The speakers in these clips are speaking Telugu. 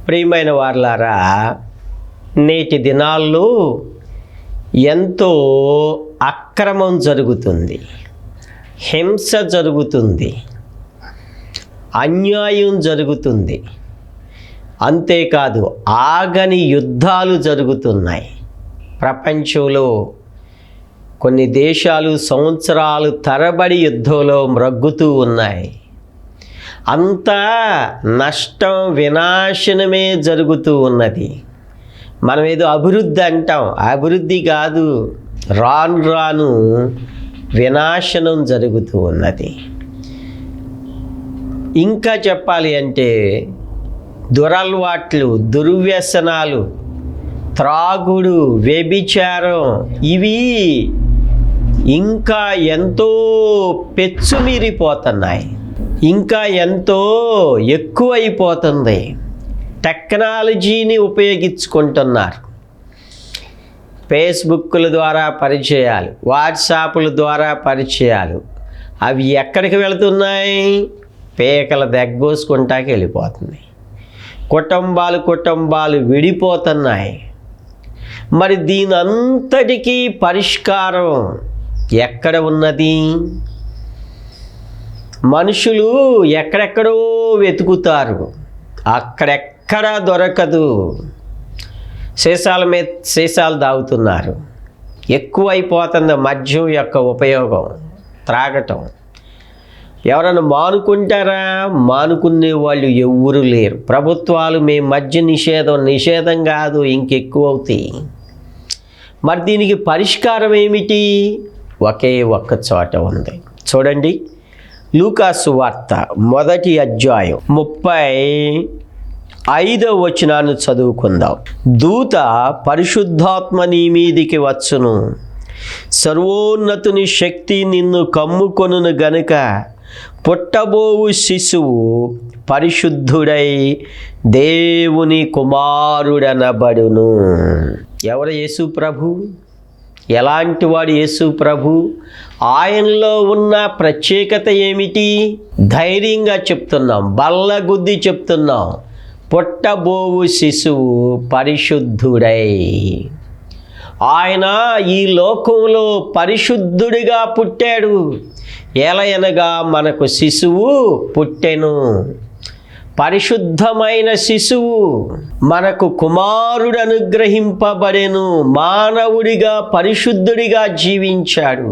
ప్రియమైన వారలారా, నేటి దినాల్లో ఎంతో అక్రమం జరుగుతుంది, హింస జరుగుతుంది, అన్యాయం జరుగుతుంది. అంతేకాదు ఆగని యుద్ధాలు జరుగుతున్నాయి. ప్రపంచంలో కొన్ని దేశాలు సంవత్సరాలు తరబడి యుద్ధంలో మ్రగ్గుతూ ఉన్నాయి. అంతా నష్టం, వినాశనమే జరుగుతూ ఉన్నది. మనం ఏదో అభివృద్ధి అంటాం, అభివృద్ధి కాదు, రాను రాను వినాశనం జరుగుతూ ఉన్నది. ఇంకా చెప్పాలి అంటే దురలవాట్లు, దుర్వ్యసనాలు, త్రాగుడు, వ్యభిచారం ఇవి ఇంకా ఎంతో పెచ్చుమీరిపోతున్నాయి, ఇంకా ఎంతో ఎక్కువైపోతుంది. టెక్నాలజీని ఉపయోగించుకుంటున్నారు. ఫేస్బుక్ల ద్వారా పరిచయాలు, వాట్సాప్ల ద్వారా పరిచయాలు, అవి ఎక్కడికి వెళుతున్నాయి? పేకల దగ్గోసుకుంటాకి వెళ్ళిపోతున్నాయి. కుటుంబాలు విడిపోతున్నాయి. మరి దీని అంతటికీ పరిష్కారం ఎక్కడ ఉన్నది? మనుషులు ఎక్కడెక్కడో వెతుకుతారు, అక్కడెక్కడా దొరకదు. సీసాల మీద సీసాలు తాగుతున్నారు. ఎక్కువైపోతుంది మద్యం యొక్క ఉపయోగం, త్రాగటం. ఎవరైనా మానుకుంటారా? మానుకునే వాళ్ళు ఎవ్వరూ లేరు. ప్రభుత్వాలు మేము మద్య నిషేధం కాదు, ఇంకెక్కువ అవుతాయి. మరి దీనికి పరిష్కారం ఏమిటి? ఒకే ఒక్క చోట ఉంది. చూడండి, లూకాసు వార్త 1వ అధ్యాయం 35వ వచనాన్ని చదువుకుందాం. దూత పరిశుద్ధాత్మ నీ మీదికి వచ్చును, సర్వోన్నతుని శక్తి నిన్ను కమ్ముకొనును గనుక పుట్టబోవు శిశువు పరిశుద్ధుడై దేవుని కుమారుడనబడును. ఎవరు? యేసు ప్రభు. ఎలాంటి వాడు యేసు ప్రభు? ఆయనలో ఉన్న ప్రత్యేకత ఏమిటి? ధైర్యంగా చెప్తున్నాం, బల్లగుద్ది చెప్తున్నాం. పుట్టబోవు శిశువు పరిశుద్ధుడై. ఆయన ఈ లోకంలో పరిశుద్ధుడిగా పుట్టాడు. ఎలయనగా మనకు శిశువు పుట్టెను, పరిశుద్ధమైన శిశువు. మనకు కుమారుడు అనుగ్రహింపబడెను, మానవుడిగా పరిశుద్ధుడిగా జీవించాడు.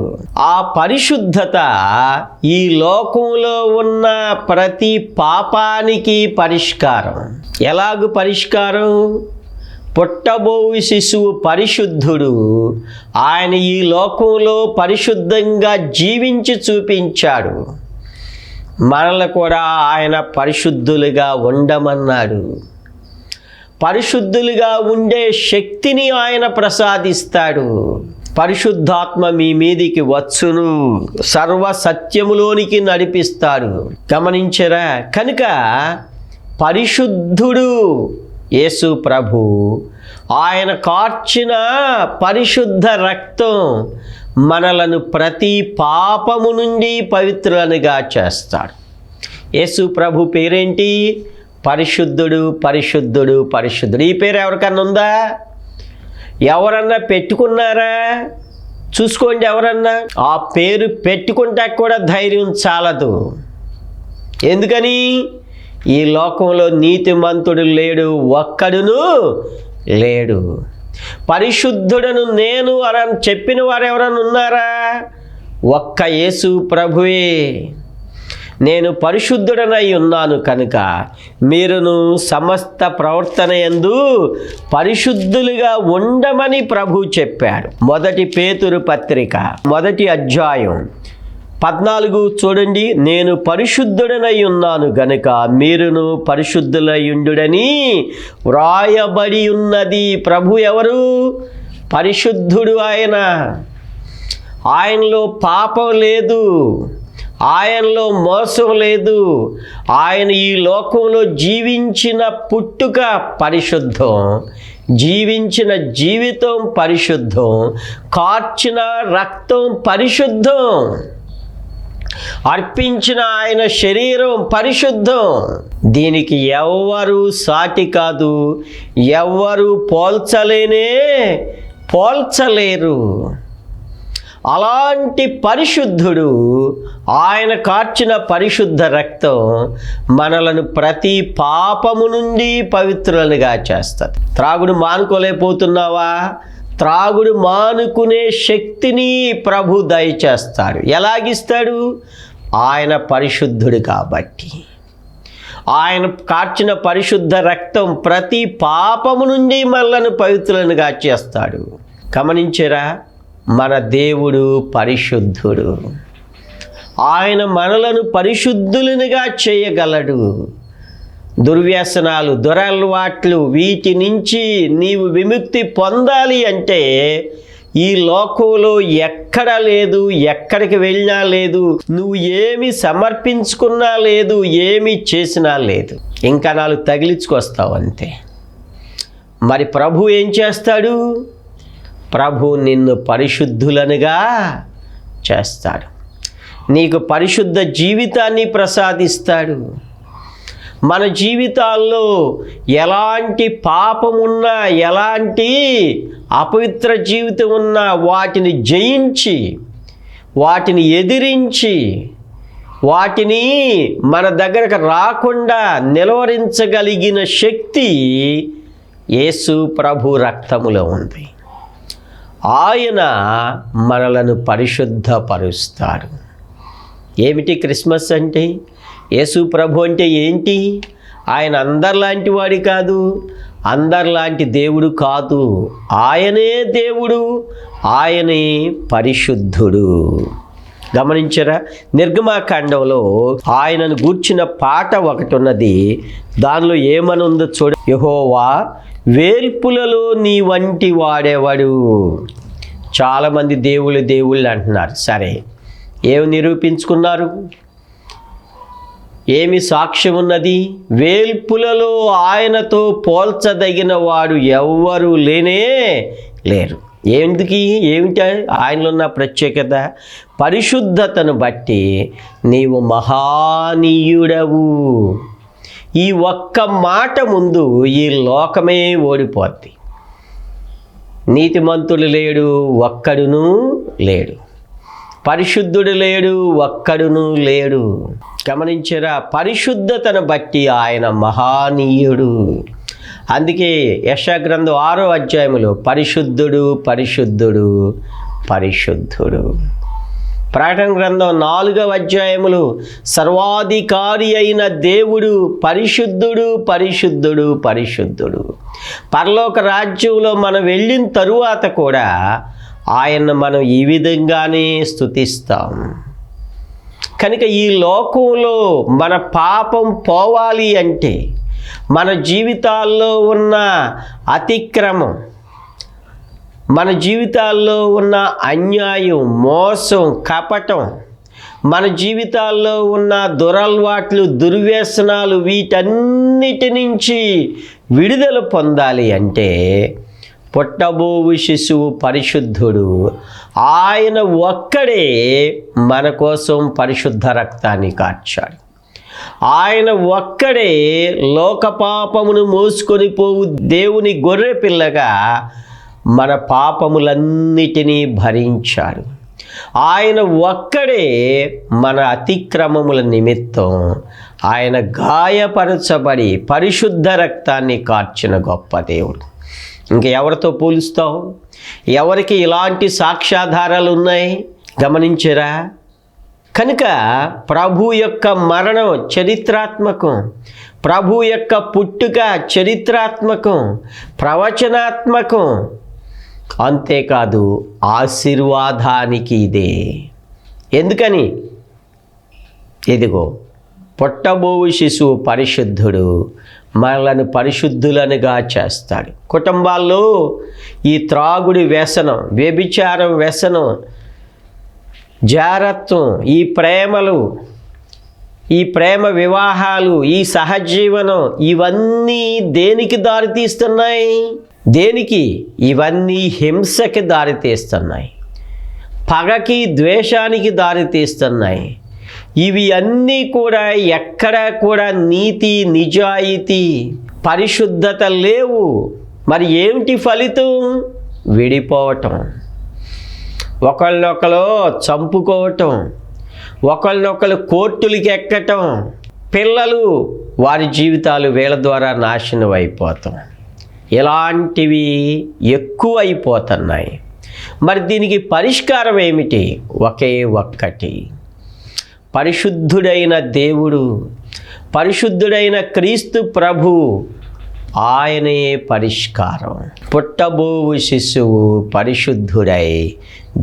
ఆ పరిశుద్ధత ఈ లోకంలో ఉన్న ప్రతి పాపానికి పరిష్కారం. ఎలాగూ పరిష్కారం? పుట్టబోవు శిశువు పరిశుద్ధుడు. ఆయన ఈ లోకంలో పరిశుద్ధంగా జీవించి చూపించాడు. మనల్ని కూడా ఆయన పరిశుద్ధులుగా ఉండమన్నాడు. పరిశుద్ధులుగా ఉండే శక్తిని ఆయన ప్రసాదిస్తాడు. పరిశుద్ధాత్మ మీ మీదికి వచ్చును, సర్వ సత్యములోనికి నడిపిస్తాడు. గమనించరా? కనుక పరిశుద్ధుడు యేసు ప్రభు. ఆయన కార్చిన పరిశుద్ధ రక్తం మనలను ప్రతి పాపము నుండి పవిత్రులనుగా చేస్తాడు. యేసు ప్రభు పేరేంటి? పరిశుద్ధుడు, పరిశుద్ధుడు, పరిశుద్ధుడు. ఈ పేరు ఎవరికన్నా ఉందా? ఎవరన్నా పెట్టుకున్నారా? చూసుకోండి. ఎవరన్నా ఆ పేరు పెట్టుకుంటా కూడా ధైర్యం చాలదు. ఎందుకని? ఈ లోకంలో నీతిమంతుడు లేడు, ఒక్కడును లేడు. పరిశుద్ధుడను నేను అని చెప్పిన వారు ఎవరైనా ఉన్నారా? ఒక్క యేసు ప్రభువే. నేను పరిశుద్ధుడనై ఉన్నాను కనుక మీరును సమస్త ప్రవర్తన యందు పరిశుద్ధులుగా ఉండమని ప్రభు చెప్పాడు. 1 పేతురు పత్రిక 1వ అధ్యాయం 14 చూడండి. నేను పరిశుద్ధుడనై ఉన్నాను గనుక మీరును పరిశుద్ధులయుండుడని వ్రాయబడి ఉన్నది. ప్రభు ఎవరు? పరిశుద్ధుడు. ఆయనలో పాపం లేదు, ఆయనలో మోసం లేదు. ఆయన ఈ లోకంలో జీవించిన పుట్టుక పరిశుద్ధం, జీవించిన జీవితం పరిశుద్ధం, కార్చిన రక్తం పరిశుద్ధం, అర్పించిన ఆయన శరీరం పరిశుద్ధం. దీనికి ఎవ్వరు సాటి కాదు, ఎవ్వరు పోల్చలేరు. అలాంటి పరిశుద్ధుడు, ఆయన కార్చిన పరిశుద్ధ రక్తం మనలను ప్రతి పాపము నుండి పవిత్రులుగా చేస్తుంది. త్రాగుడు మానుకోలేకపోతున్నావా? త్రాగుడు మానుకునే శక్తిని ప్రభు దయచేస్తాడు. ఎలాగిస్తాడు? ఆయన పరిశుద్ధుడు కాబట్టి. ఆయన కార్చిన పరిశుద్ధ రక్తం ప్రతి పాపము నుండి మనలను పవిత్రులుగా చేస్తాడు. గమనించారా? మన దేవుడు పరిశుద్ధుడు. ఆయన మనలను పరిశుద్ధులుగా చేయగలడు. దుర్వ్యసనాలు, దురలవాట్లు, వీటి నుంచి నీవు విముక్తి పొందాలి అంటే ఈ లోకంలో ఎక్కడ లేదు, ఎక్కడికి వెళ్ళినా లేదు, నువ్వు ఏమి సమర్పించుకున్నా లేదు, ఏమి చేసినా లేదు, ఇంకా 4 తగిలించుకొస్తావు అంతే. మరి ప్రభు ఏం చేస్తాడు? ప్రభు నిన్ను పరిశుద్ధులనుగా చేస్తాడు. నీకు పరిశుద్ధ జీవితాన్ని ప్రసాదిస్తాడు. మన జీవితాల్లో ఎలాంటి పాపమున్నా, ఎలాంటి అపవిత్ర జీవితం ఉన్నా వాటిని జయించి, వాటిని ఎదిరించి, వాటిని మన దగ్గరకు రాకుండా నిలువరించగలిగిన శక్తి యేసు ప్రభు రక్తములో ఉంది. ఆయన మనలను పరిశుద్ధపరుస్తాడు. ఏమిటి క్రిస్మస్ అంటే? యేసు ప్రభు అంటే ఏంటి? ఆయన అందరిలాంటి వాడి కాదు, అందరిలాంటి దేవుడు కాదు. ఆయనే దేవుడు, ఆయనే పరిశుద్ధుడు. గమనించరా? నిర్గమాకాండంలో ఆయనను గూర్చిన పాట ఒకటి ఉన్నది. దానిలో ఏమని ఉందో చూడ. యెహోవా వేల్పులలో నీ వంటి వాడేవాడు. చాలామంది దేవుళ్ళు అంటున్నారు. సరే, ఏమి నిరూపించుకున్నారు? ఏమి సాక్ష్యం ఉన్నది? వేల్పులలో ఆయనతో పోల్చదగిన వాడు ఎవ్వరూ లేరు. ఏమిటి ఆయనలో ఉన్న ప్రత్యేకత? పరిశుద్ధతను బట్టి నీవు మహానీయుడవు. ఈ ఒక్క మాట ముందు ఈ లోకమే ఓడిపోద్ది. నీతిమంతుడు లేడు, ఒక్కడును లేడు. పరిశుద్ధుడు లేడు, ఒక్కడును లేడు. గమనించరా? పరిశుద్ధతను బట్టి ఆయన మహానీయుడు. అందుకే యెషయా గ్రంథం 6వ అధ్యాయములో పరిశుద్ధుడు పరిశుద్ధుడు పరిశుద్ధుడు. ప్రకటన గ్రంథం 4వ అధ్యాయములు సర్వాధికారి అయిన దేవుడు పరిశుద్ధుడు పరిశుద్ధుడు పరిశుద్ధుడు. పరలోక రాజ్యంలో మనం వెళ్ళిన తరువాత కూడా ఆయన్ని మనం ఈ విధంగానే స్తుతిస్తాం. కనుక ఈ లోకంలో మన పాపం పోవాలి అంటే, మన జీవితాల్లో ఉన్న అతిక్రమం, మన జీవితాల్లో ఉన్న అన్యాయం, మోసం, కపటం, మన జీవితాల్లో ఉన్న దురలవాట్లు, దుర్వ్యసనాలు, వీటన్నిటి నుంచి విడుదల పొందాలి అంటే పుట్టబోవు శిశువు పరిశుద్ధుడు. ఆయన ఒక్కడే మన కోసం పరిశుద్ధ రక్తాన్ని కార్చాడు. ఆయన ఒక్కడే లోక పాపమును మోసుకొని పోవు దేవుని గొర్రె పిల్లగా మన పాపములన్నిటినీ భరించాడు. ఆయన ఒక్కడే మన అతిక్రమముల నిమిత్తం ఆయన గాయపరచబడి పరిశుద్ధ రక్తాన్ని కార్చిన గొప్ప దేవుడు. ఇంక ఎవరితో పోలుస్తావు? ఎవరికి ఇలాంటి సాక్ష్యాధారాలు ఉన్నాయి? గమనించరా? కనుక ప్రభు యొక్క మరణం చరిత్రాత్మకం, ప్రభు యొక్క పుట్టుక చరిత్రాత్మకం, ప్రవచనాత్మకం. అంతేకాదు ఆశీర్వాదానికి ఇదే. ఎందుకని? ఇదిగో పుట్టబోవు శిశువు పరిశుద్ధుడు, మనలను పరిశుద్ధులనుగా చేస్తాడు. కుటుంబాల్లో ఈ త్రాగుడి వ్యసనం, వ్యభిచారం వ్యసనం, జారత్వం, ఈ ప్రేమలు, ఈ ప్రేమ వివాహాలు, ఈ సహజీవనం, ఇవన్నీ దేనికి దారితీస్తున్నాయి? దేనికి? ఇవన్నీ హింసకి దారితీస్తున్నాయి, పగకి, ద్వేషానికి దారితీస్తున్నాయి, ఇవి అన్నీ కూడా ఎక్కడా కూడా నీతి, నిజాయితీ, పరిశుద్ధత లేవు. మరి ఏమిటి ఫలితం? విడిపోవటం, ఒకళ్ళనొకరు చంపుకోవటం, ఒకళ్ళనొకరు కోర్టులకి ఎక్కటం, పిల్లలు వారి జీవితాలు వీళ్ళ ద్వారా నాశనం అయిపోతాం. ఇలాంటివి ఎక్కువ అయిపోతున్నాయి. మరి దీనికి పరిష్కారం ఏమిటి? ఒకే ఒక్కటి, పరిశుద్ధుడైన దేవుడు, పరిశుద్ధుడైన క్రీస్తు ప్రభు, ఆయనే పరిష్కారం. పుట్టబోవు శిశువు పరిశుద్ధుడై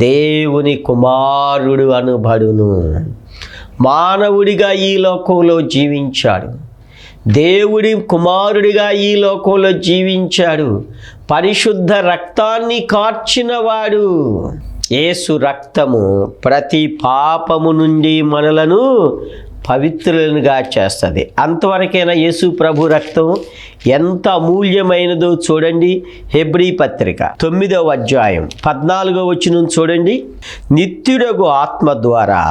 దేవుని కుమారుడు అనబడును. మానవుడిగా ఈ లోకంలో జీవించాడు, దేవుడి కుమారుడిగా ఈ లోకంలో జీవించాడు, పరిశుద్ధ రక్తాన్ని కార్చినవాడు. యేసు రక్తము ప్రతి పాపము నుండి మనలను పవిత్రులుగా చేస్తుంది. అంతవరకైనా యేసు ప్రభు రక్తం ఎంత అమూల్యమైనదో చూడండి. హెబ్రీ పత్రిక 9వ అధ్యాయం 14వ వచనం చూడండి. నిత్యుడగు ఆత్మ ద్వారా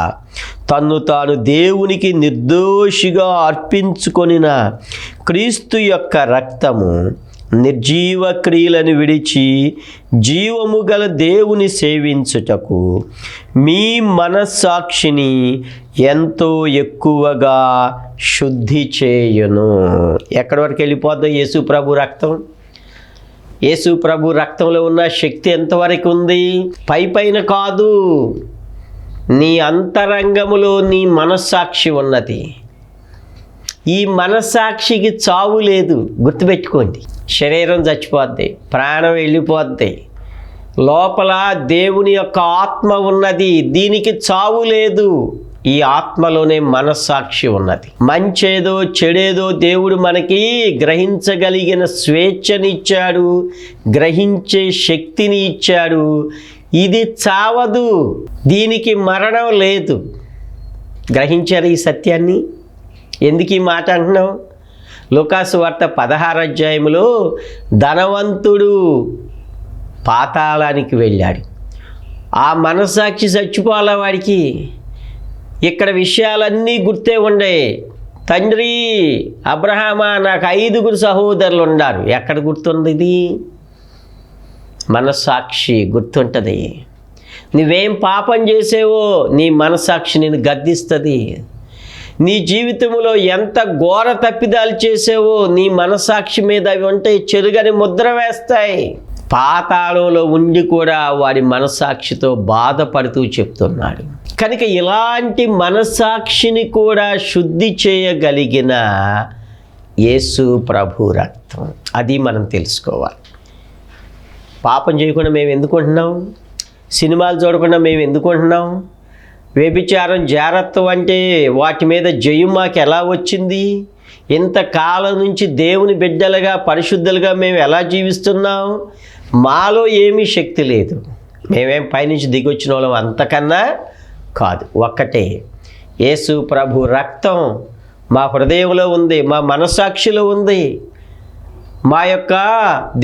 తన్ను తాను దేవునికి నిర్దోషిగా అర్పించుకొనిన క్రీస్తు యొక్క రక్తము నిర్జీవ క్రియలను విడిచి జీవము గల దేవుని సేవించుటకు మీ మనస్సాక్షిని ఎంతో ఎక్కువగా శుద్ధి చేయును. ఎక్కడి వరకు వెళ్ళిపోద్దో యేసు ప్రభు రక్తం? యేసు ప్రభు రక్తంలో ఉన్న శక్తి ఎంతవరకు ఉంది? పైన కాదు, నీ అంతరంగములో నీ మనస్సాక్షి ఉన్నది. ఈ మనస్సాక్షికి చావు లేదు, గుర్తుపెట్టుకోండి. శరీరం చచ్చిపోద్ది, ప్రాణం వెళ్ళిపోద్ది, లోపల దేవుని యొక్క ఆత్మ ఉన్నది. దీనికి చావు లేదు. ఈ ఆత్మలోనే మనస్సాక్షి ఉన్నది. మంచేదో చెడేదో దేవుడు మనకి గ్రహించగలిగిన స్వేచ్ఛనిచ్చాడు, గ్రహించే శక్తిని ఇచ్చాడు. ఇది చావదు, దీనికి మరణం లేదు. గ్రహించారు ఈ సత్యాన్ని? ఎందుకు ఈ మాట అంటున్నాం? లూకాసు వార్త 16వ అధ్యాయంలో ధనవంతుడు పాతాళానికి వెళ్ళాడు. ఆ మనస్సాక్షి చచ్చిపోవాలా వాడికి? ఇక్కడ విషయాలన్నీ గుర్తే ఉండే. తండ్రి అబ్రహామా, నాకు 5 సహోదరులు ఉన్నారు. ఎక్కడ గుర్తుంది? ఇది మనస్సాక్షి గుర్తుంటుంది. నువ్వేం పాపం చేసేవో నీ మనస్సాక్షి నిన్ను గద్దిస్తుంది. నీ జీవితంలో ఎంత ఘోర తప్పిదాలు చేసేవో నీ మనస్సాక్షి మీద అవి ఉంటే చెరుగని ముద్ర వేస్తాయి. పాతాళంలో ఉండి కూడా వాడి మనస్సాక్షితో బాధపడుతూ చెప్తున్నాడు. కనుక ఇలాంటి మనస్సాక్షిని కూడా శుద్ధి చేయగలిగిన యేసు ప్రభు రక్తం, అది మనం తెలుసుకోవాలి. పాపం చేయకుండా మేము ఎందుకుంటున్నాం? సినిమాలు చూడకుండా మేము ఎందుకుంటున్నాం? వ్యభిచారం, జారత్వం అంటే వాటి మీద జయం మాకు ఎలా వచ్చింది? ఇంతకాలం నుంచి దేవుని బిడ్డలుగా పరిశుద్ధులుగా మేము ఎలా జీవిస్తున్నాం? మాలో ఏమీ శక్తి లేదు. మేమేం పైనుంచి దిగొచ్చిన వాళ్ళం అంతకన్నా కాదు. ఒక్కటే, యేసు ప్రభు రక్తం మా హృదయంలో ఉంది, మా మనస్సాక్షిలో ఉంది, మా యొక్క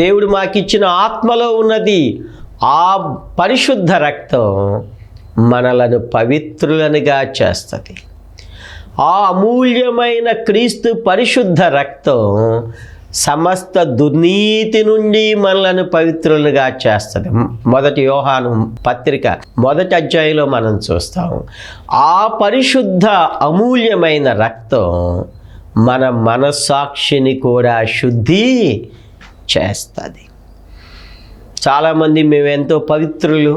దేవుడు మాకిచ్చిన ఆత్మలో ఉన్నది. ఆ పరిశుద్ధ రక్తం మనలను పవిత్రులనుగా చేస్తుంది. ఆ అమూల్యమైన క్రీస్తు పరిశుద్ధ రక్తం సమస్త దుర్నీతి నుండి మనలను పవిత్రులుగా చేస్తుంది. 1 యోహాను పత్రిక 1వ అధ్యాయంలో మనం చూస్తాం. ఆ పరిశుద్ధ అమూల్యమైన రక్తం మన మనస్సాక్షిని కూడా శుద్ధి చేస్తుంది. చాలామంది మేమెంతో పవిత్రులు,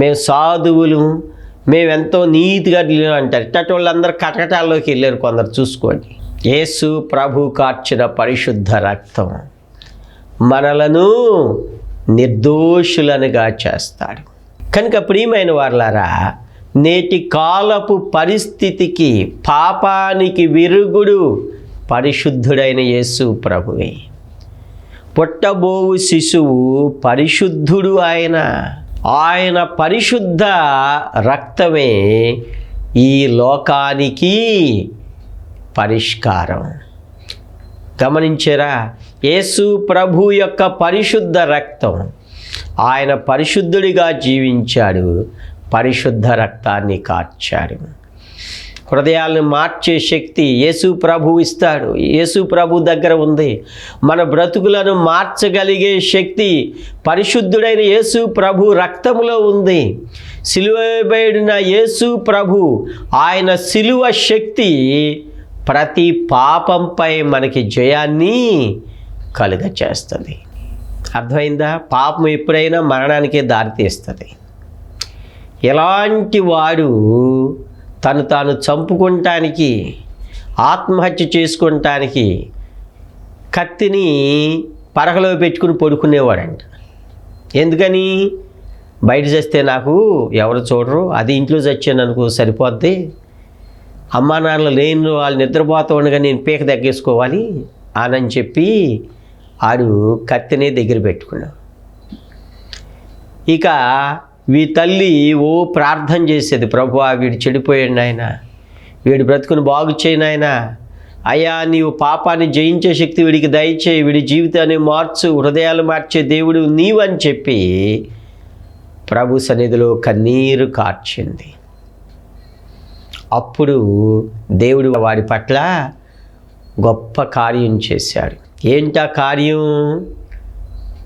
మేము సాధువులు, మేమెంతో నీతిగా అంటారు. ఇట్టటి వాళ్ళందరూ కటకటాల్లోకి వెళ్ళారు కొందరు. చూసుకోండి, యేసు ప్రభు కార్చిన పరిశుద్ధ రక్తం మనలను నిర్దోషులనుగా చేస్తాడు. కనుక ప్రియమైన వారలారా, నేటి కాలపు పరిస్థితికి, పాపానికి విరుగుడు పరిశుద్ధుడైన యేసు ప్రభువే. పుట్టబోవు శిశువు పరిశుద్ధుడు. ఆయన పరిశుద్ధ రక్తమే ఈ లోకానికి పరిష్కారం. గమనించారా? యేసు ప్రభు యొక్క పరిశుద్ధ రక్తం, ఆయన పరిశుద్ధుడిగా జీవించాడు, పరిశుద్ధ రక్తాన్ని కార్చాడు. హృదయాలను మార్చే శక్తి యేసు ప్రభు ఇస్తాడు. యేసు ప్రభు దగ్గర ఉంది. మన బ్రతుకులను మార్చగలిగే శక్తి పరిశుద్ధుడైన యేసు ప్రభు రక్తములో ఉంది. సిలువ వేయబడిన యేసు ప్రభు ఆయన సిలువ శక్తి ప్రతి పాపంపై మనకి జయాన్ని కలుగచేస్తుంది. అర్థమైందా? పాపం ఎప్పుడైనా మరణానికే దారితీస్తుంది. ఎలాంటి వాడు తను తాను చంపుకుంటానికి, ఆత్మహత్య చేసుకుంటానికి కత్తిని పరకలో పెట్టుకుని పడుకునేవాడంట. ఎందుకని? బయట చేస్తే నాకు ఎవరు చూడరు, అది ఇంట్లో చచ్చాను అనుకో సరిపోద్ది, అమ్మా నాన్నలు లేని వాళ్ళు నిద్రపోతూ ఉండగా నేను పీక తగ్గేసుకోవాలి అని చెప్పి ఆడు కత్తినే దగ్గర పెట్టుకున్నాడు. ఇక వీ తల్లి ప్రార్థన చేసేది, ప్రభువా వీడు చెడిపోయాడు నాయన, వీడి బ్రతుకుని బాగు చేయి నాయన, అయ్యా నీవు పాపాన్ని జయించే శక్తి వీడికి దయచేయి, వీడి జీవితాన్ని మార్చు, హృదయాలు మార్చే దేవుడు నీవని చెప్పి ప్రభు సన్నిధిలో కన్నీరు కార్చింది. అప్పుడు దేవుడు వాడి పట్ల గొప్ప కార్యం చేశాడు. ఏంటా కార్యం?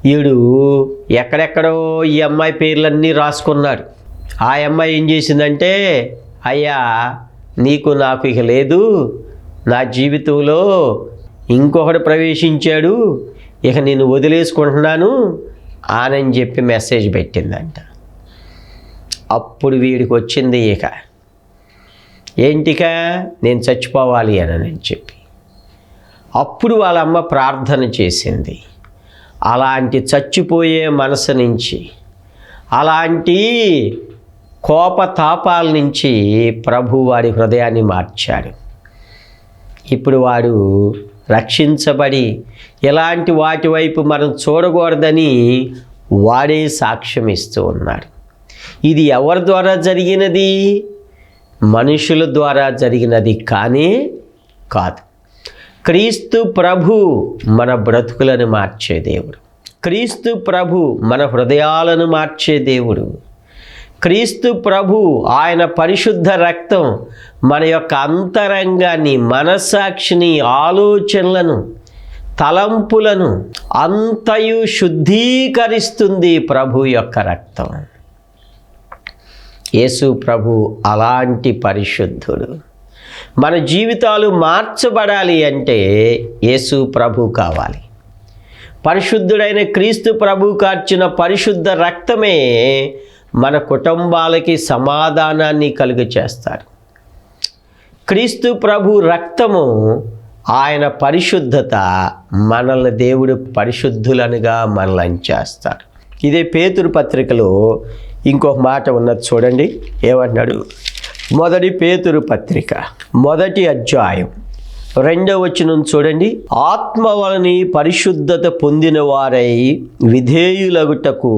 వీడు ఎక్కడెక్కడో ఈ అమ్మాయి పేర్లన్నీ రాసుకున్నాడు. ఆ అమ్మాయి ఏం చేసిందంటే, అయ్యా నీకు నాకు ఇక లేదు, నా జీవితంలో ఇంకొకడు ప్రవేశించాడు, ఇక నేను వదిలేసుకుంటున్నాను అని చెప్పి మెసేజ్ పెట్టిందంట. అప్పుడు వీడికి వచ్చింది ఇక ఏంటిక, నేను చచ్చిపోవాలి అని చెప్పి. అప్పుడు వాళ్ళ అమ్మ ప్రార్థన చేసింది. అలాంటి చచ్చిపోయే మనసు నుంచి, అలాంటి కోపతాపాల నుంచి ప్రభు వాడి హృదయాన్ని మార్చాడు. ఇప్పుడు వాడు రక్షించబడి ఎలాంటి వాటి వైపు మనం చూడకూడదని వాడే సాక్ష్యం ఇస్తూ ఉన్నాడు. ఇది ఎవరి ద్వారా జరిగినది? మనుషుల ద్వారా జరిగినది కానే కాదు. క్రీస్తు ప్రభు మన బ్రతుకులను మార్చే దేవుడు. క్రీస్తు ప్రభు మన హృదయాలను మార్చే దేవుడు. క్రీస్తు ప్రభు ఆయన పరిశుద్ధ రక్తం మన యొక్క అంతరంగాన్ని, మనస్సాక్షిని, ఆలోచనలను, తలంపులను అంతయు శుద్ధీకరిస్తుంది ప్రభు యొక్క రక్తం. యేసు ప్రభు అలాంటి పరిశుద్ధుడు. మన జీవితాలు మార్చబడాలి అంటే యేసు ప్రభు కావాలి. పరిశుద్ధుడైన క్రీస్తు ప్రభు కార్చిన పరిశుద్ధ రక్తమే మన కుటుంబాలకి సమాధానాన్ని కలుగచేస్తాడు. క్రీస్తు ప్రభు రక్తము, ఆయన పరిశుద్ధత మనల్ని దేవుడు పరిశుద్ధులనుగా మనల్ని చేస్తాడు. ఇదే పేతురు పత్రికలో ఇంకొక మాట ఉన్నది చూడండి. ఏమన్నాడు? మొదటి పేతురు పత్రిక 1వ అధ్యాయం 2వ వచనం చూడండి. ఆత్మ వలని పరిశుద్ధత పొందిన వారై విధేయులగుటకు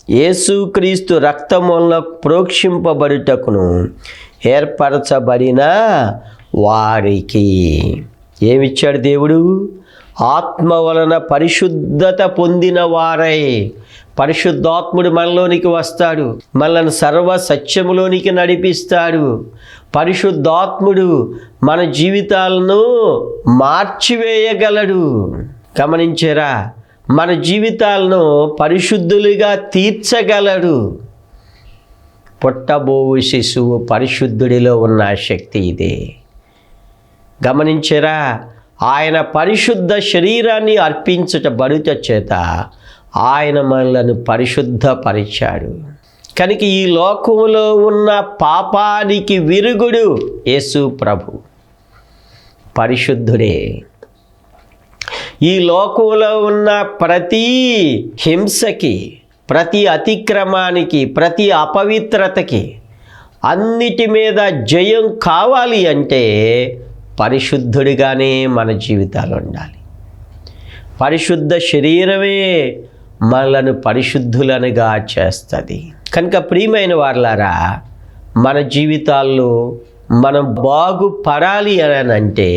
యేసుక్రీస్తు రక్తం వలన ప్రోక్షింపబడుటకును ఏర్పరచబడిన వారికి ఏమిచ్చాడు దేవుడు? ఆత్మ వలన పరిశుద్ధత పొందిన వారై. పరిశుద్ధాత్ముడు మనలోనికి వస్తాడు, మనల్ని సర్వ సత్యములోనికి నడిపిస్తాడు. పరిశుద్ధాత్ముడు మన జీవితాలను మార్చివేయగలడు. గమనించారా? మన జీవితాలను పరిశుద్ధులుగా తీర్చగలడు. పుట్టబోవు శిశువు పరిశుద్ధుడిలో ఉన్న శక్తి ఇదే. గమనించారా? ఆయన పరిశుద్ధ శరీరాన్ని అర్పించబడుట చేత ఆయన మనలను పరిశుద్ధపరిచాడు. కనుక ఈ లోకంలో ఉన్న పాపానికి విరుగుడు యేసు ప్రభు పరిశుద్ధుడే. ఈ లోకంలో ఉన్న ప్రతి హింసకి, ప్రతి అతిక్రమానికి, ప్రతి అపవిత్రతకి, అన్నిటి మీద జయం కావాలి అంటే పరిశుద్ధుడిగానే మన జీవితాలు ఉండాలి. పరిశుద్ధ శరీరమే మనలను పరిశుద్ధులనుగా చేస్తుంది. కనుక ప్రియమైన వారలారా, మన జీవితాల్లో మనం బాగుపడాలి అని అంటే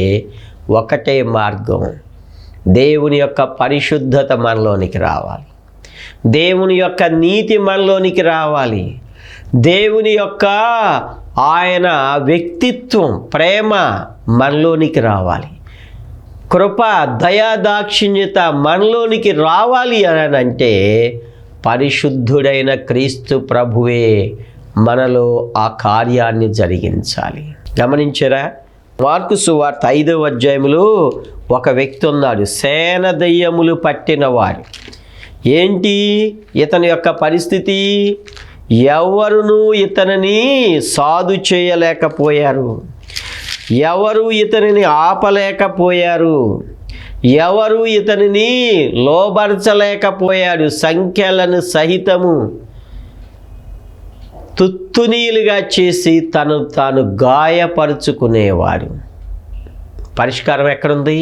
ఒకటే మార్గం, దేవుని యొక్క పరిశుద్ధత మనలోనికి రావాలి, దేవుని యొక్క నీతి మనలోనికి రావాలి, దేవుని యొక్క ఆయన వ్యక్తిత్వం, ప్రేమ మనలోనికి రావాలి. కృప, దయాదాక్షిణ్యత మనలోనికి రావాలి అని అంటే పరిశుద్ధుడైన క్రీస్తు ప్రభువే మనలో ఆ కార్యాన్ని జరిగించాలి. గమనించారా? మార్కు సువార్త 5వ అధ్యాయంలో ఒక వ్యక్తి ఉన్నాడు, సేన దయ్యములు పట్టినవాడు. ఏంటి ఇతని యొక్క పరిస్థితి? ఎవరునూ ఇతనిని సాధు చేయలేకపోయారు, ఎవరు ఇతనిని ఆపలేకపోయారు, ఎవరు ఇతనిని లోబరచలేకపోయారు. సంఖ్యలను సహితము తుత్తునీలుగా చేసి తను తాను గాయపరుచుకునేవాడు. పరిష్కారం ఎక్కడుంది?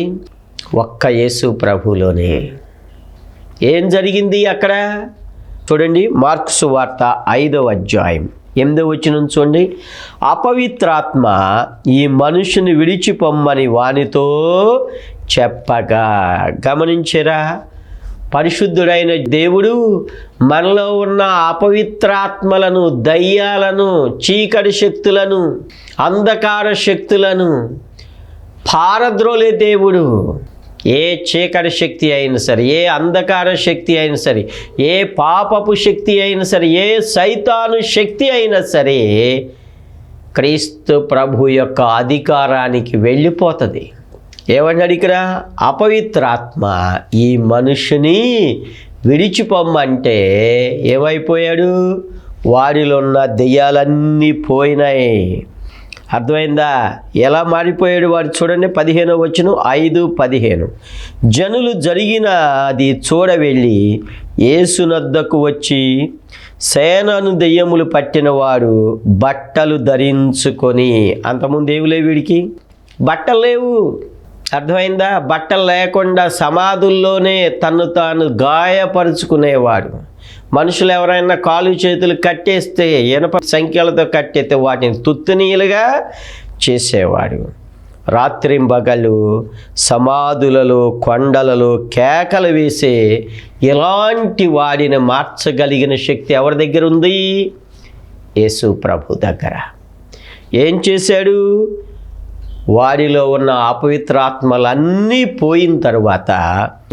ఒక్క యేసు ప్రభులోనే. ఏం జరిగింది అక్కడ? చూడండి, మార్కు సువార్త 5వ అధ్యాయం 8వ వచనం చూడండి. అపవిత్రాత్మ ఈ మనుషుని విడిచిపొమ్మని వానితో చెప్పగా. గమనించరా? పరిశుద్ధుడైన దేవుడు మనలో ఉన్న అపవిత్రాత్మలను, దయ్యాలను, చీకటి శక్తులను, అంధకార శక్తులను పారద్రోలే దేవుడు. ఏ చీకటి శక్తి అయినా సరే, ఏ అంధకార శక్తి అయినా సరే, ఏ పాపపు శక్తి అయినా సరే, ఏ సైతాను శక్తి అయినా సరే క్రీస్తు ప్రభు యొక్క అధికారానికి వెళ్ళిపోతుంది. ఏమన్నాడు ఇక్కడ? అపవిత్రాత్మ ఈ మనుషుని విడిచిపోమ్మంటే ఏమైపోయాడు? వారిలో ఉన్న దెయ్యాలన్నీ పోయినాయి. అర్థమైందా? ఎలా మారిపోయాడు వాడు? చూడండి 15వ వచనం, 5:15. జనులు జరిగినది చూడ వెళ్ళి యేసునొద్దకు వచ్చి సేనను దెయ్యములు పట్టినవాడు బట్టలు ధరించుకొని. అంతకుముందు ఏవి లేవు వీడికి, బట్టలు లేవు. అర్థమైందా? బట్టలు లేకుండా సమాధుల్లోనే తను తాను గాయపరుచుకునేవాడు. మనుషులు ఎవరైనా కాలు చేతులు కట్టేస్తే, ఇనప సంఖ్యలతో కట్టేస్తే వాటిని తుత్తునీలుగా చేసేవాడు. రాత్రింబగళ్ళు సమాధులలో, కొండలలో కేకలు వేసే ఇలాంటి వాడిని మార్చగలిగిన శక్తి ఎవరి దగ్గర ఉంది? యేసు ప్రభు దగ్గర. ఏం చేశాడు? వారిలో ఉన్న అపవిత్రాత్మలన్నీ పోయిన తరువాత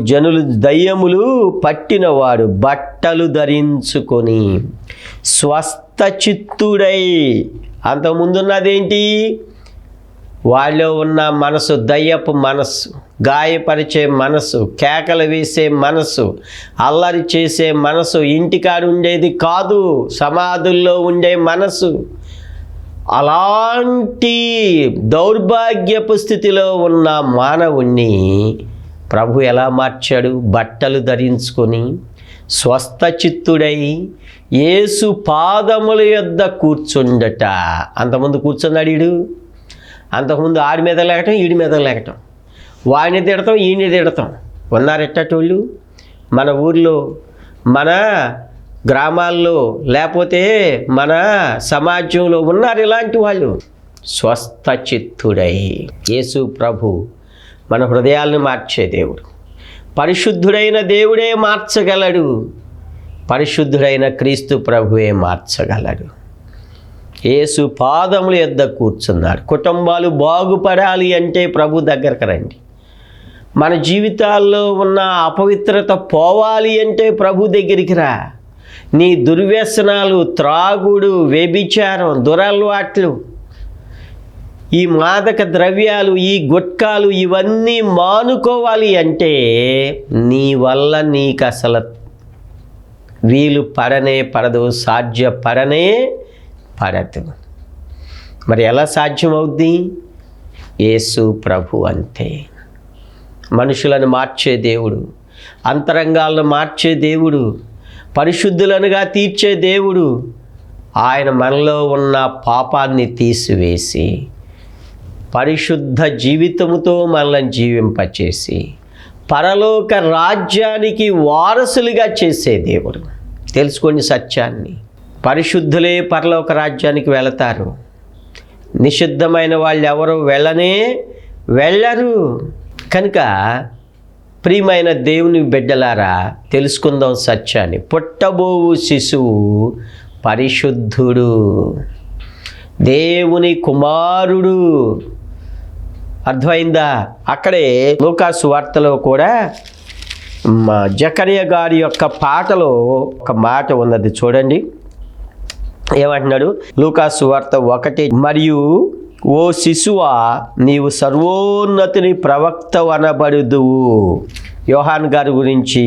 జనులు దయ్యములు పట్టినవాడు బట్టలు ధరించుకొని స్వస్థ చిత్తుడై. అంతకుముందున్నదేంటి? వాళ్ళలో ఉన్న మనసు, దయ్యపు మనస్సు, గాయపరిచే మనసు, కేకలు వేసే మనసు, అల్లరి చేసే మనసు, ఇంటికాడ ఉండేది కాదు, సమాధుల్లో ఉండే మనసు. అలాంటి దౌర్భాగ్యపు స్థితిలో ఉన్న మానవుణ్ణి ప్రభు ఎలా మార్చాడు? బట్టలు ధరించుకొని స్వస్థ చిత్తుడై యేసు పాదముల యొద్ద కూర్చుండట. అంతకుముందు కూర్చున్నాడు ఈడు. అంతకుముందు ఆడి మీద లేకటం, ఈడి మీద లేకటం, వాడిని తిడతాం, ఈయన్ని తిడతాం. ఉన్నారెట్టోళ్ళు మన ఊర్లో, మన గ్రామాల్లో, లేకపోతే మన సమాజంలో ఉన్నారు ఇలాంటి వాళ్ళు. స్వస్థ చిత్తుడై యేసు ప్రభు మన హృదయాలను మార్చే దేవుడు. పరిశుద్ధుడైన దేవుడే మార్చగలడు. పరిశుద్ధుడైన క్రీస్తు ప్రభువే మార్చగలడు. యేసు పాదముల యొద్ద కూర్చున్నాడు. కుటుంబాలు బాగుపడాలి అంటే ప్రభు దగ్గరకు రండి. మన జీవితాల్లో ఉన్న అపవిత్రత పోవాలి అంటే ప్రభు దగ్గరికి రా. నీ దుర్వ్యసనాలు, త్రాగుడు, వ్యభిచారం, దురలవాట్లు, ఈ మాదక ద్రవ్యాలు, ఈ గుట్కాలు, ఇవన్నీ మానుకోవాలి అంటే నీ వల్ల నీకు అసలు వీలు పడదు, సాధ్యపడనే పడదు. మరి ఎలా సాధ్యమవుద్ది? యేసు ప్రభు అంతే. మనుషులను మార్చే దేవుడు, అంతరంగాలను మార్చే దేవుడు, పరిశుద్ధులనుగా తీర్చే దేవుడు. ఆయన మనలో ఉన్న పాపాన్ని తీసివేసి పరిశుద్ధ జీవితముతో మనల్ని జీవింపచేసి పరలోక రాజ్యానికి వారసులుగా చేసే దేవుడు. తెలుసుకోండి సత్యాన్ని. పరిశుద్ధులే పరలోక రాజ్యానికి వెళతారు. నిషిద్ధమైన వాళ్ళు ఎవరు వెళ్ళరు. కనుక ప్రియమైన దేవుని బిడ్డలారా, తెలుసుకుందాం సత్యాన్ని. పుట్టబోవు శిశువు పరిశుద్ధుడు. దేవుని కుమారుడు. అర్థమైందా? అక్కడే లూకాసు వార్తలో కూడా జకరియా గారి యొక్క పాటలో ఒక మాట ఉన్నది, చూడండి. ఏమంటున్నాడు? లూకాసు వార్త 1, మరియు ఓ శిశువా, నీవు సర్వోన్నతుని ప్రవక్త అనబడుదువు. యోహాన్ గారి గురించి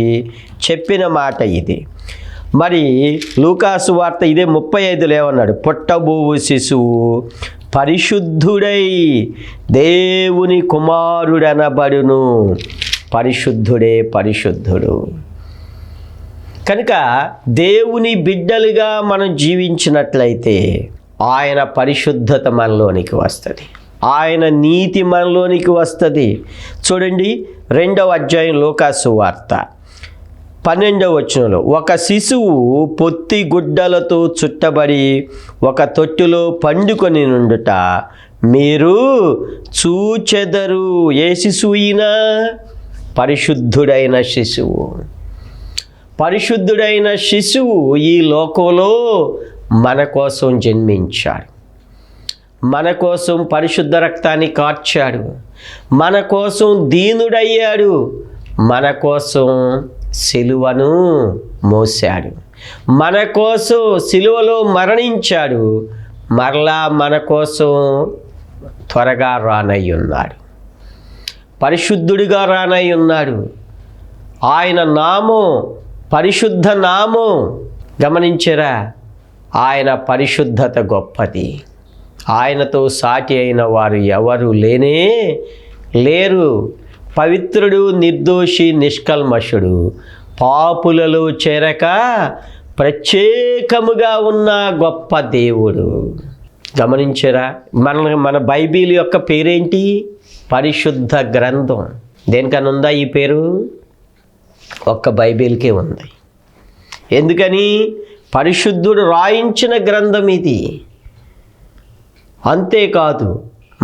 చెప్పిన మాట ఇది. మరి లూకాసు వార్త ఇదే 35లో ఏమన్నాడు? పుట్టబోవు శిశువు పరిశుద్ధుడై దేవుని కుమారుడనబడును. పరిశుద్ధుడే పరిశుద్ధుడు. కనుక దేవుని బిడ్డలుగా మనం జీవించినట్లయితే ఆయన పరిశుద్ధత మనలోనికి వస్తుంది, ఆయన నీతి మనలోనికి వస్తుంది. చూడండి 2వ అధ్యాయం లూకాసు వార్త 12వ వచనంలో, ఒక శిశువు పొత్తి గుడ్డలతో చుట్టబడి ఒక తొట్టులో పండుకొని నుండుట మీరు చూచెదరు. ఏ శిశువు అయినా? పరిశుద్ధుడైన శిశువు. పరిశుద్ధుడైన శిశువు ఈ లోకంలో మన కోసం జన్మించాడు, మన కోసం పరిశుద్ధ రక్తాన్ని కార్చాడు, మన కోసం దీనుడయ్యాడు, మన కోసం సిలువను మోసాడు, మన కోసం సిలువలో మరణించాడు, మరలా మన కోసం త్వరగా రానయ్యున్నాడు, పరిశుద్ధుడిగా రానయ్యున్నాడు. ఆయన నామం పరిశుద్ధ నామం. గమనించరా? ఆయన పరిశుద్ధత గొప్పది. ఆయనతో సాటి అయిన వారు ఎవరు లేనే లేరు. పవిత్రుడు, నిర్దోషి, నిష్కల్మషుడు, పాపులలో చేరక ప్రత్యేకముగా ఉన్న గొప్ప దేవుడు. గమనించరా? మన బైబిల్ యొక్క పేరేంటి? పరిశుద్ధ గ్రంథం. దేనికన్నా ఉందా ఈ పేరు? ఒక్క బైబిల్కే ఉంది. ఎందుకని? పరిశుద్ధుడు రాయించిన గ్రంథం ఇది. అంతేకాదు,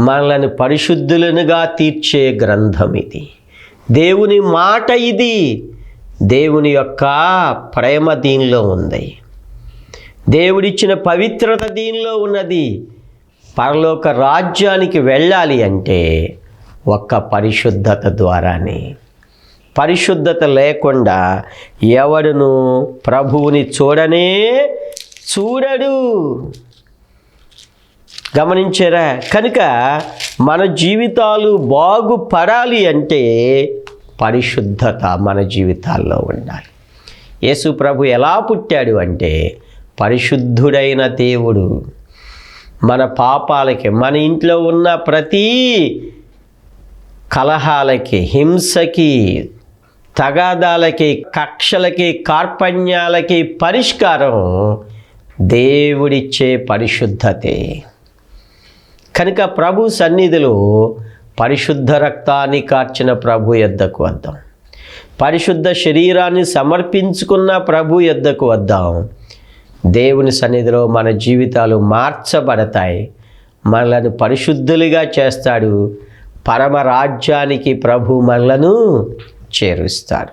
మనల్ని పరిశుద్ధులనుగా తీర్చే గ్రంథం ఇది. దేవుని మాట ఇది. దేవుని యొక్క ప్రేమ దీనిలో ఉంది, దేవుడిచ్చిన పవిత్రత దీనిలో ఉన్నది. పరలోక రాజ్యానికి వెళ్ళాలి అంటే ఒక్క పరిశుద్ధత ద్వారానే. పరిశుద్ధత లేకుండా ఎవడును ప్రభువుని చూడడు. గమనించారా? కనుక మన జీవితాలు బాగుపడాలి అంటే పరిశుద్ధత మన జీవితాల్లో ఉండాలి. యేసు ప్రభు ఎలా పుట్టాడు అంటే పరిశుద్ధుడైన దేవుడు. మన పాపాలకి, మన ఇంట్లో ఉన్న ప్రతి కలహాలకి, హింసకి, తగాదాలకి, కక్షలకి, కార్పణ్యాలకి పరిష్కారం దేవుడిచ్చే పరిశుద్ధతే. కనుక ప్రభు సన్నిధిలో పరిశుద్ధ రక్తాన్ని కార్చిన ప్రభు యొద్దకు వద్దాం, పరిశుద్ధ శరీరాన్ని సమర్పించుకున్న ప్రభు యొద్దకు వద్దాం. దేవుని సన్నిధిలో మన జీవితాలు మార్చబడతాయి, మనలను పరిశుద్ధులుగా చేస్తాడు. పరమ రాజ్యానికి ప్రభు మనలను చేరుస్తాడు.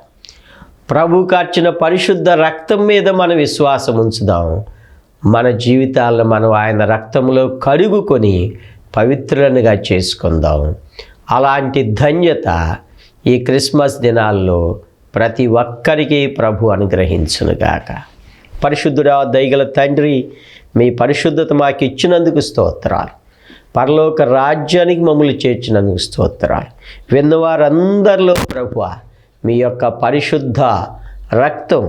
ప్రభు కార్చిన పరిశుద్ధ రక్తం మీద మనం విశ్వాసం ఉంచుదాం. మన జీవితాలను మనం ఆయన రక్తంలో కడుగుకొని పవిత్రులనుగా చేసుకుందాం. అలాంటి ధన్యత ఈ క్రిస్మస్ దినాల్లో ప్రతి ఒక్కరికి ప్రభు అనుగ్రహించునుగాక. పరిశుద్ధుడా, దయగల తండ్రి, మీ పరిశుద్ధత మాకు ఇచ్చినందుకు స్తోత్రాలు. పరలోక రాజ్యానికి మమ్మల్ని చేర్చినందుకు స్తోత్రాలు. విన్నవారందరిలో ప్రభువా మీ యొక్క పరిశుద్ధ రక్తం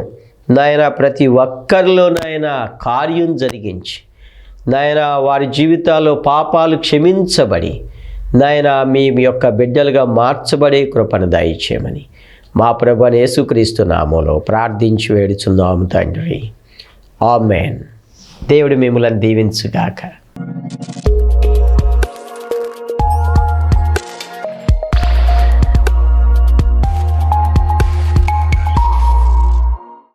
నాయన ప్రతి ఒక్కరిలో నాయన కార్యం జరిగించి నాయన వారి జీవితాల్లో పాపాలు క్షమించబడి నాయన మీ యొక్క బిడ్డలుగా మార్చబడే కృపను దయచేయమని మా ప్రభువైన యేసుక్రీస్తు నామములో ప్రార్థించి వేడుచున్నాము తండ్రి. ఆమేన్. దేవుడు మిమ్మల్ని దీవించుగాక.